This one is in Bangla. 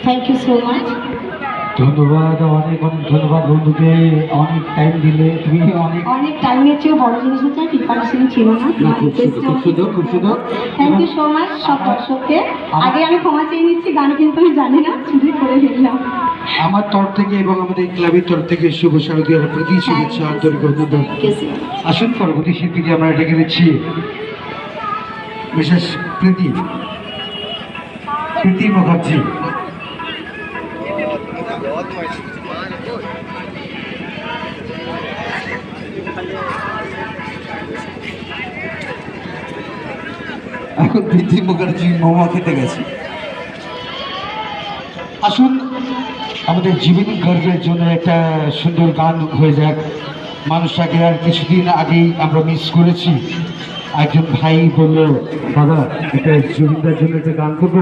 Thank you so much. ধন্যবাদ, অনেক অনেক ধন্যবাদ বন্ধুকে, অনেক টাইম দিলে তুমি, অনেক টাইমের চেয়েও বড় জিনিস হচ্ছে প্রিপারেশন ছিল না। খুব সুন্দর খুব সুন্দর। থ্যাংক ইউ সো মাচ সব দর্শককে। আগে আমি ক্ষমা চেয়ে নিচ্ছি, গান কিন্তু আমি জানি না, শুধু করে ফেললাম। আমার তরফ থেকে এবং আমাদের ক্লাবের তরফ থেকে শুভ শারদীয়ার প্রতি শুভেচ্ছা, আন্তরিক অভিনন্দন। আসুন পরবর্তী শিল্পীকে আমরা ডেকে নিচ্ছি বিশেষ প্রীতি মুখার্জি। এখন প্রীতি মুখার্জি মোমো খেতে গেছে। আসুন আমাদের জীবনী গর্বের জন্য একটা সুন্দর গান হয়ে যাক। মানুষটাকে আর কিছুদিন আগেই আমরা মিস করেছি। একজন ভাই বললো, বাবা এটা জমিদার জন্য একটা গান করবো।